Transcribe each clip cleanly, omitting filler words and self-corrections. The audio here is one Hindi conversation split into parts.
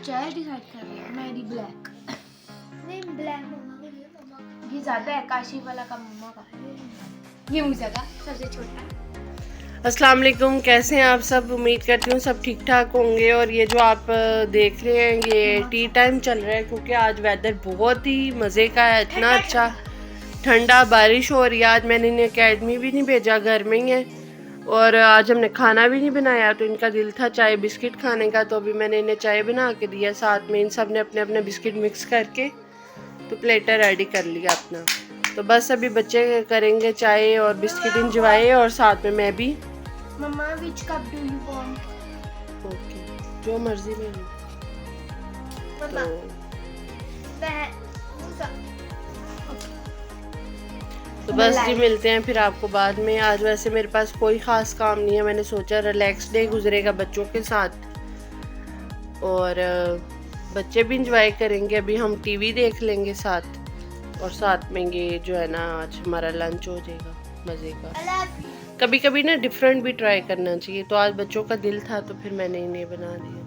चाय डिसाइड कर रही हूँ। मेरी ब्लैक नहीं, ब्लैक मम्मा के लिए। मम्मा ये ज़्यादा है, काशी वाला का मम्मा का, ये मुझे का सबसे छोटा। अस्सलाम वालेकुम, कैसे हैं आप सब। उम्मीद करती हूँ सब ठीक ठाक होंगे। और ये जो आप देख रहे हैं ये टी टाइम चल रहा है क्योंकि आज वेदर बहुत ही मज़े का है, इतना अच्छा ठंडा, बारिश हो रही है। आज मैंने इन्हें अकेडमी भी नहीं भेजा, घर में ही है। और आज हमने खाना भी नहीं बनाया तो इनका दिल था चाय बिस्किट खाने का, तो अभी मैंने इन्हें चाय बना के दिया। साथ में इन सब ने अपने अपने बिस्किट मिक्स करके तो प्लेटर रेडी कर लिया अपना। तो बस अभी बच्चे करेंगे चाय और बिस्किट इंजॉय, और साथ में मैं भी। मम्मा which cup do you want? Okay, जो मर्जी ले लो। मम्मा तो बस जी मिलते हैं फिर आपको बाद में। आज वैसे मेरे पास कोई ख़ास काम नहीं है, मैंने सोचा रिलैक्स डे गुजरेगा बच्चों के साथ और बच्चे भी इंजॉय करेंगे। अभी हम टीवी देख लेंगे साथ, और साथ में ये जो है ना आज हमारा लंच हो जाएगा मज़े का। कभी कभी ना डिफरेंट भी ट्राई करना चाहिए, तो आज बच्चों का दिल था तो फिर मैंने इन्हें बना दिया।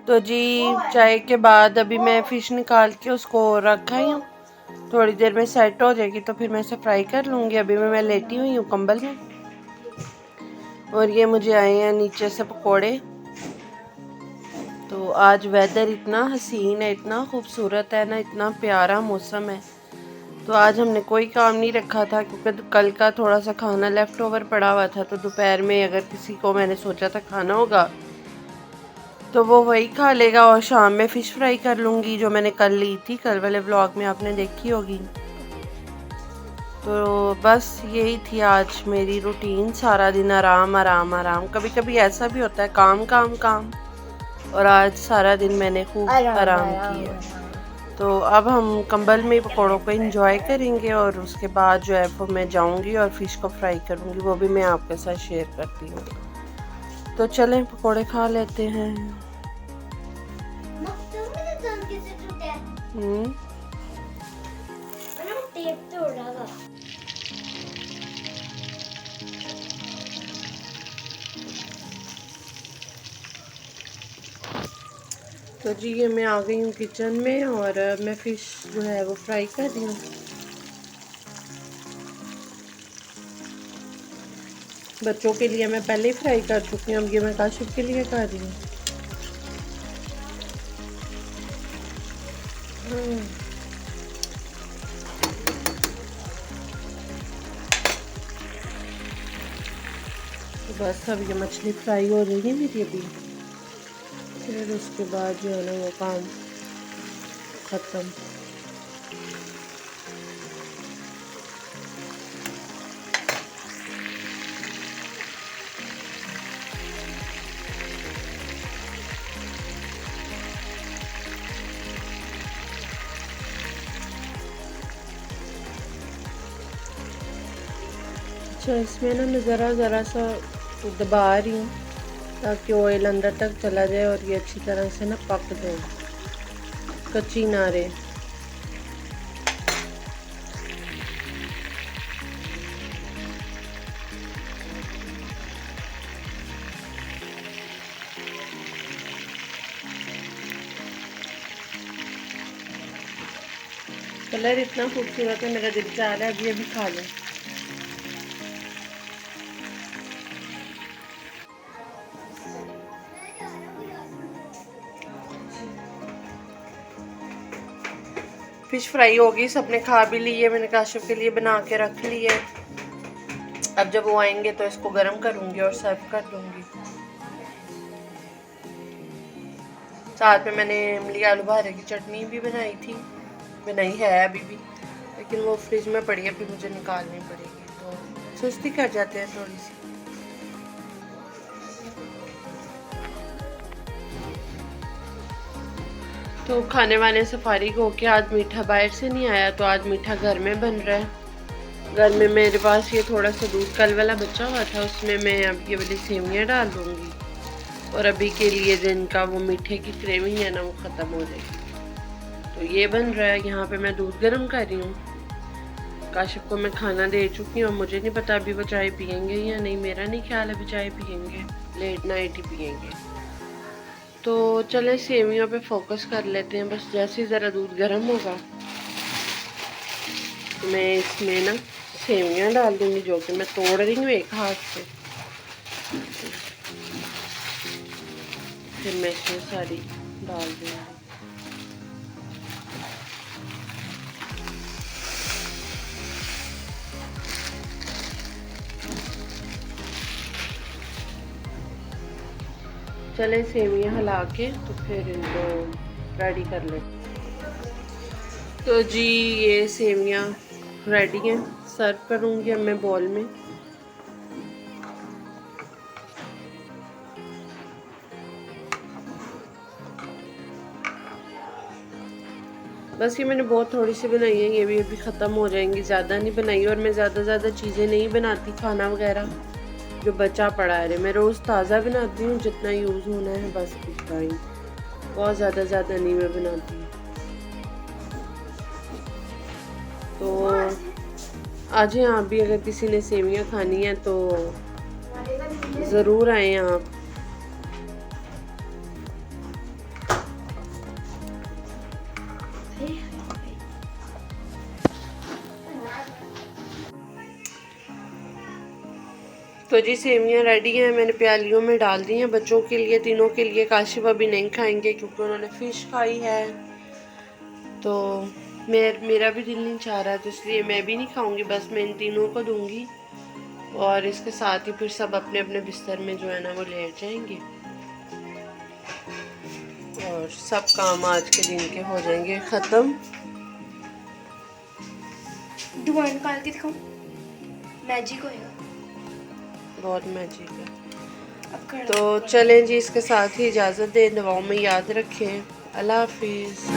तो जी चाय के बाद अभी मैं फ़िश निकाल के उसको रखा ही हूँ, थोड़ी देर में सेट हो जाएगी तो फिर मैं इसे फ्राई कर लूँगी। अभी मैं लेटी हुई हूँ कंबल में, और ये मुझे आए हैं नीचे से पकोड़े। तो आज वेदर इतना हसीन है, इतना खूबसूरत है ना, इतना प्यारा मौसम है। तो आज हमने कोई काम नहीं रखा था क्योंकि कल का थोड़ा सा खाना लेफ़्ट ओवर पड़ा हुआ था, तो दोपहर में अगर किसी को मैंने सोचा था खाना होगा तो वो वही खा लेगा, और शाम में फ़िश फ्राई कर लूँगी जो मैंने कल ली थी, कल वाले व्लॉग में आपने देखी होगी। तो बस यही थी आज मेरी रूटीन, सारा दिन आराम आराम आराम। कभी कभी ऐसा भी होता है काम काम काम, और आज सारा दिन मैंने खूब आराम किया। तो अब हम कंबल में पकौड़ों को एंजॉय करेंगे, और उसके बाद जो है वो मैं जाऊंगी और फ़िश को फ्राई करूंगी, वो भी मैं आपके साथ शेयर करती हूँ। तो चलें पकौड़े खा लेते हैं। तो जी ये मैं आ गई हूँ किचन में, और मैं फ़िश जो है वो फ्राई कर रही हूँ। बच्चों के लिए मैं पहले ही फ्राई कर चुकी हूँ, अब ये मैं काशिफ के लिए कर रही हूँ। तो बस अब ये मछली फ्राई हो रही है मेरी अभी, फिर उसके बाद जो है ना वो काम ख़त्म। अच्छा इसमें ना मैं ज़रा सा दबा रही हूँ ताकि ऑयल अंदर तक चला जाए और ये अच्छी तरह से ना पक जाए, कच्ची ना रहे। कलर इतना खूबसूरत है, मेरा दिल चाह रहा है अभी अभी खा लें। फ़िश फ्राई होगी, सबने खा भी ली है, मैंने काशिफ के लिए बना के रख ली है। अब जब वो आएंगे तो इसको गर्म करूँगी और सर्व कर दूँगी। साथ में मैंने इमली आलू बहारे की चटनी भी बनाई है अभी भी, लेकिन वो फ्रिज में पड़ी है, फिर मुझे निकालनी पड़ेगी, तो सुस्ती कर जाते हैं थोड़ी सी। तो खाने वाने से फारिग होके आज मीठा बाहर से नहीं आया, तो आज मीठा घर में बन रहा है। घर में मेरे पास ये थोड़ा सा दूध कल वाला बचा हुआ था, उसमें मैं अब ये वाली सेवइयाँ डाल दूँगी, और अभी के लिए जिनका वो मीठे की क्रेविंग है ना वो ख़त्म हो जाएगी। तो ये बन रहा है, यहाँ पे मैं दूध गर्म कर रही हूँ। काशिफ को मैं खाना दे चुकी हूँ। मुझे नहीं पता अभी वो चाय पियेंगे या नहीं, मेरा नहीं ख्याल अभी चाय पियेंगे, लेट नाइट ही पियेंगे। तो चले सेवियों पे फोकस कर लेते हैं। बस जैसे ही ज़रा दूध गर्म होगा तो मैं इसमें ना सेवियाँ डाल दूँगी, जो कि मैं तोड़ रही हूँ एक हाथ से। फिर मैं इसमें सारी डाल दूँगी। चले सेवियाँ हिला के तो फिर इनको रेडी कर लें। तो जी ये सेवियाँ रेडी हैं, सर्व करूँगी अब मैं बॉल में। बस ये मैंने बहुत थोड़ी सी बनाई है, ये भी अभी ख़त्म हो जाएंगी, ज़्यादा नहीं बनाई। और मैं ज़्यादा चीज़ें नहीं बनाती, खाना वगैरह जो बचा पड़ा है मैं रोज़ ताज़ा बनाती हूँ, जितना यूज़ होना है बस उतना ही, बहुत ज़्यादा नहीं मैं बनाती। तो आज यहाँ भी अगर किसी ने सेवियाँ खानी है तो ज़रूर आएँ आप। तो जी सेवियाँ रेडी हैं, मैंने प्यालियों में डाल दी हैं बच्चों के लिए, तीनों के लिए। काशिफ अभी नहीं खाएंगे क्योंकि उन्होंने फ़िश खाई है, तो मेरा भी दिल नहीं चाह रहा, तो इसलिए मैं भी नहीं खाऊंगी। बस मैं इन तीनों को दूंगी और इसके साथ ही फिर सब अपने अपने बिस्तर में जो है ना वो लेट जाएंगे और सब काम आज के दिन के हो जाएंगे ख़त्म। धुआं निकाल के दिखाऊं, मैजिक होएगा, बहुत मैजिक है। तो चलें जी, इसके साथ ही इजाज़त दें, दुआओं में याद रखें। अल्लाह हाफिज़।